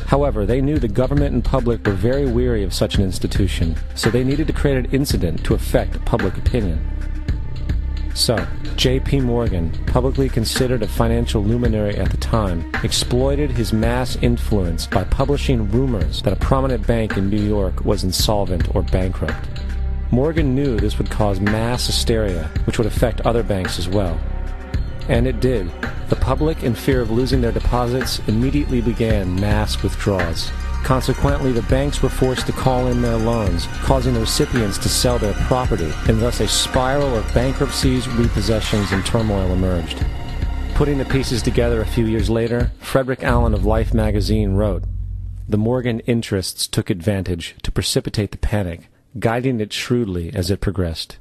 However, they knew the government and public were very weary of such an institution, so they needed to create an incident to affect public opinion. So, J.P. Morgan, publicly considered a financial luminary at the time, exploited his mass influence by publishing rumors that a prominent bank in New York was insolvent or bankrupt. Morgan knew this would cause mass hysteria, which would affect other banks as well. And it did. The public, in fear of losing their deposits, immediately began mass withdrawals. Consequently, the banks were forced to call in their loans, causing the recipients to sell their property, and thus a spiral of bankruptcies, repossessions, and turmoil emerged. Putting the pieces together a few years later, Frederick Allen of Life magazine wrote, "The Morgan interests took advantage to precipitate the panic, guiding it shrewdly as it progressed."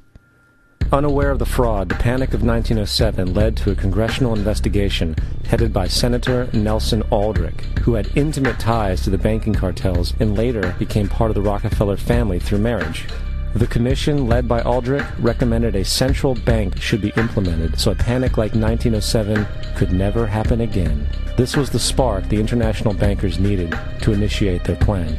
Unaware of the fraud, the Panic of 1907 led to a congressional investigation headed by Senator Nelson Aldrich, who had intimate ties to the banking cartels and later became part of the Rockefeller family through marriage. The commission, led by Aldrich, recommended a central bank should be implemented so a panic like 1907 could never happen again. This was the spark the international bankers needed to initiate their plan.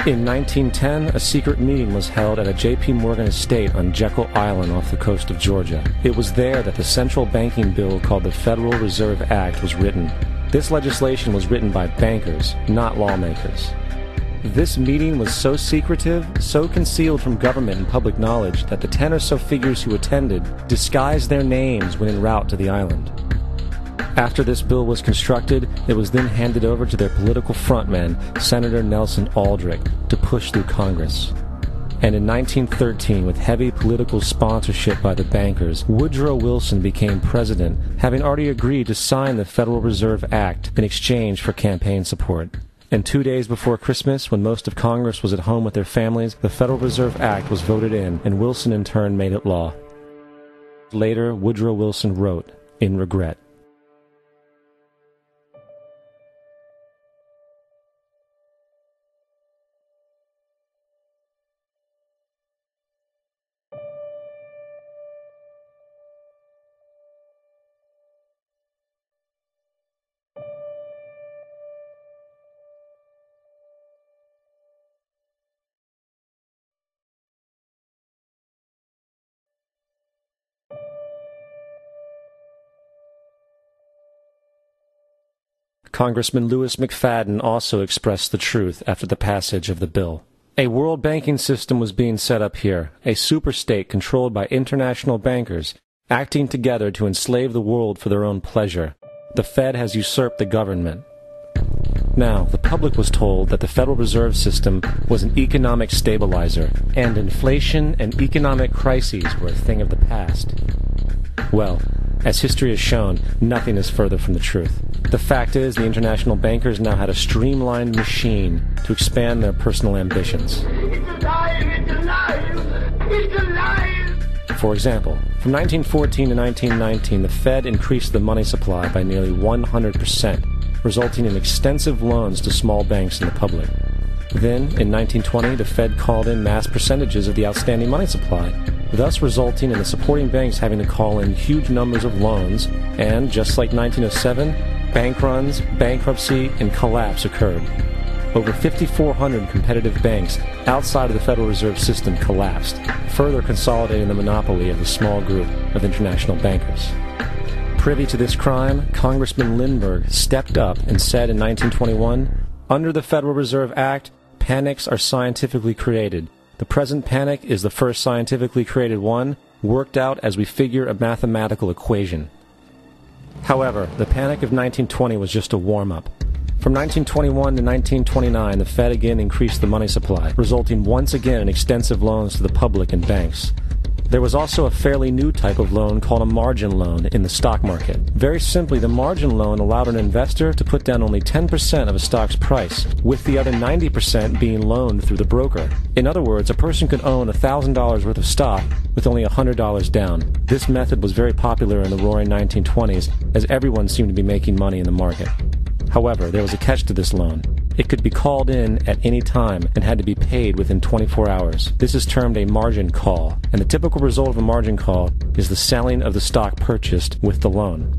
In 1910, a secret meeting was held at a J.P. Morgan estate on Jekyll Island off the coast of Georgia. It was there that the central banking bill called the Federal Reserve Act was written. This legislation was written by bankers, not lawmakers. This meeting was so secretive, so concealed from government and public knowledge that the 10 or so figures who attended disguised their names when en route to the island. After this bill was constructed, it was then handed over to their political frontman, Senator Nelson Aldrich, to push through Congress. And in 1913, with heavy political sponsorship by the bankers, Woodrow Wilson became president, having already agreed to sign the Federal Reserve Act in exchange for campaign support. And 2 days before Christmas, when most of Congress was at home with their families, the Federal Reserve Act was voted in, and Wilson in turn made it law. Later, Woodrow Wilson wrote, in regret, Congressman Louis McFadden also expressed the truth after the passage of the bill. A world banking system was being set up here, a superstate controlled by international bankers, acting together to enslave the world for their own pleasure. The Fed has usurped the government. Now, the public was told that the Federal Reserve System was an economic stabilizer, and inflation and economic crises were a thing of the past. Well, as history has shown, nothing is further from the truth. The fact is, the international bankers now had a streamlined machine to expand their personal ambitions. It's alive! It's alive! It's alive! For example, from 1914 to 1919, the Fed increased the money supply by nearly 100%, resulting in extensive loans to small banks and the public. Then, in 1920, the Fed called in mass percentages of the outstanding money supply, thus resulting in the supporting banks having to call in huge numbers of loans, and, just like 1907, bank runs, bankruptcy, and collapse occurred. Over 5,400 competitive banks outside of the Federal Reserve System collapsed, further consolidating the monopoly of a small group of international bankers. Privy to this crime, Congressman Lindbergh stepped up and said in 1921, "Under the Federal Reserve Act, panics are scientifically created. The present panic is the first scientifically created one, worked out as we figure a mathematical equation." However, the Panic of 1920 was just a warm-up. From 1921 to 1929, the Fed again increased the money supply, resulting once again in extensive loans to the public and banks. There was also a fairly new type of loan called a margin loan in the stock market. Very simply, the margin loan allowed an investor to put down only 10% of a stock's price, with the other 90% being loaned through the broker. In other words, a person could own $1,000 worth of stock with only $100 down. This method was very popular in the roaring 1920s, as everyone seemed to be making money in the market. However, there was a catch to this loan. It could be called in at any time and had to be paid within 24 hours. This is termed a margin call, and the typical result of a margin call is the selling of the stock purchased with the loan.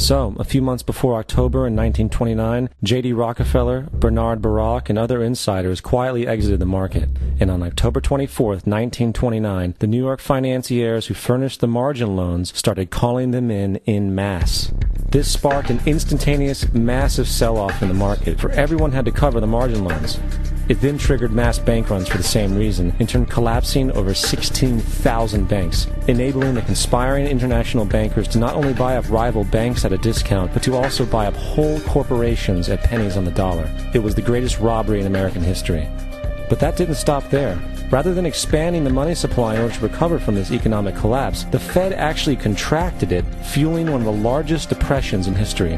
So, a few months before October in 1929, J.D. Rockefeller, Bernard Baruch, and other insiders quietly exited the market. And on October 24th, 1929, the New York financiers who furnished the margin loans started calling them in masse. This sparked an instantaneous, massive sell-off in the market, for everyone had to cover the margin loans. It then triggered mass bank runs for the same reason, in turn collapsing over 16,000 banks, enabling the conspiring international bankers to not only buy up rival banks at a discount, but to also buy up whole corporations at pennies on the dollar. It was the greatest robbery in American history. But that didn't stop there. Rather than expanding the money supply in order to recover from this economic collapse, the Fed actually contracted it, fueling one of the largest depressions in history.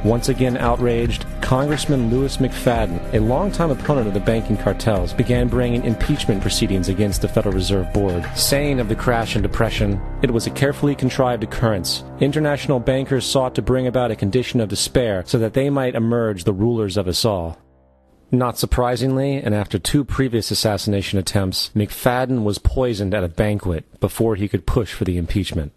Once again outraged, Congressman Louis McFadden, a longtime opponent of the banking cartels, began bringing impeachment proceedings against the Federal Reserve Board, saying of the crash and depression, it was a carefully contrived occurrence. International bankers sought to bring about a condition of despair so that they might emerge the rulers of us all. Not surprisingly, and after 2 previous assassination attempts, McFadden was poisoned at a banquet before he could push for the impeachment.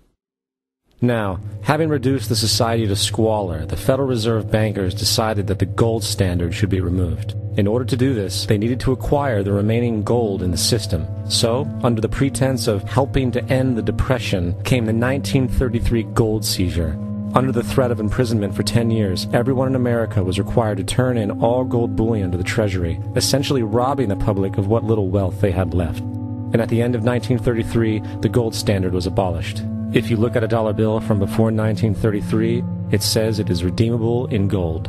Now, having reduced the society to squalor, the Federal Reserve bankers decided that the gold standard should be removed. In order to do this, they needed to acquire the remaining gold in the system. So, under the pretense of helping to end the Depression, came the 1933 gold seizure. Under the threat of imprisonment for 10 years, everyone in America was required to turn in all gold bullion to the Treasury, essentially robbing the public of what little wealth they had left. And at the end of 1933, the gold standard was abolished. If you look at a dollar bill from before 1933, it says it is redeemable in gold.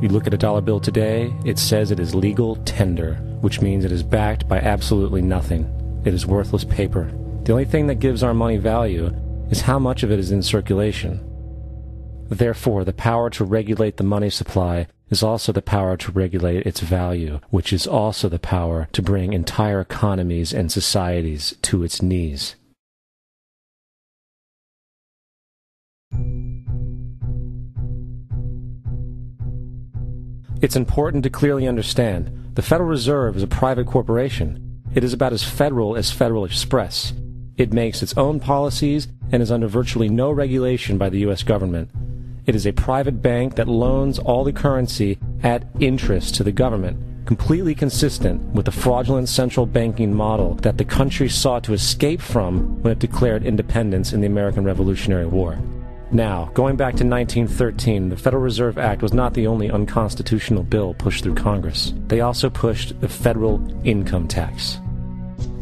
You look at a dollar bill today, it says it is legal tender, which means it is backed by absolutely nothing. It is worthless paper. The only thing that gives our money value is how much of it is in circulation. Therefore, the power to regulate the money supply is also the power to regulate its value, which is also the power to bring entire economies and societies to its knees. It's important to clearly understand, the Federal Reserve is a private corporation. It is about as Federal Express. It makes its own policies and is under virtually no regulation by the U.S. government. It is a private bank that loans all the currency at interest to the government, completely consistent with the fraudulent central banking model that the country sought to escape from when it declared independence in the American Revolutionary War. Now, going back to 1913, the Federal Reserve Act was not the only unconstitutional bill pushed through Congress. They also pushed the federal income tax.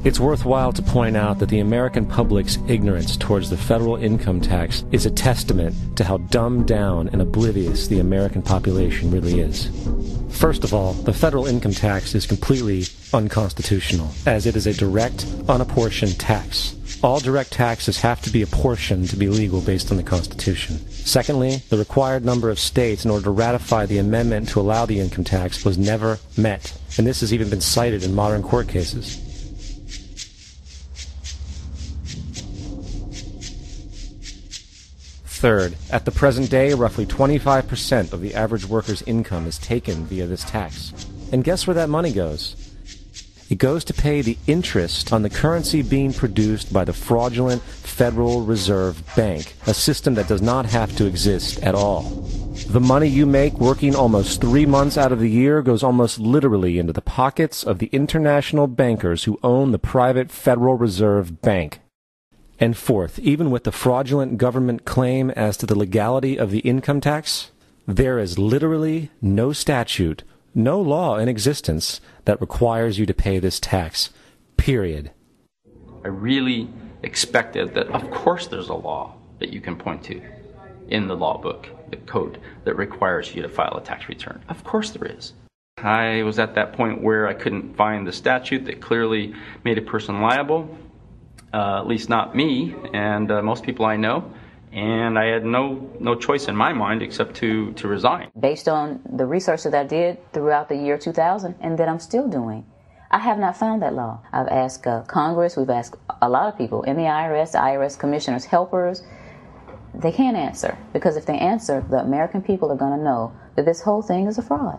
It's worthwhile to point out that the American public's ignorance towards the federal income tax is a testament to how dumbed down and oblivious the American population really is. First of all, the federal income tax is completely unconstitutional, as it is a direct, unapportioned tax. All direct taxes have to be apportioned to be legal based on the Constitution. Secondly, the required number of states in order to ratify the amendment to allow the income tax was never met, and this has even been cited in modern court cases. Third, at the present day, roughly 25% of the average worker's income is taken via this tax. And guess where that money goes? It goes to pay the interest on the currency being produced by the fraudulent Federal Reserve Bank, a system that does not have to exist at all. The money you make working almost 3 months out of the year goes almost literally into the pockets of the international bankers who own the private Federal Reserve Bank. And fourth, even with the fraudulent government claim as to the legality of the income tax, there is literally no statute, no law in existence that requires you to pay this tax, period. I really expected that, of course, there's a law that you can point to in the law book, the code, that requires you to file a tax return. Of course there is. I was at that point where I couldn't find the statute that clearly made a person liable, at least not me and most people I know. And I had no choice in my mind except to resign. Based on the research that I did throughout the year 2000 and that I'm still doing, I have not found that law. I've asked Congress, we've asked a lot of people in the IRS commissioners, helpers. They can't answer, because if they answer, the American people are going to know that this whole thing is a fraud.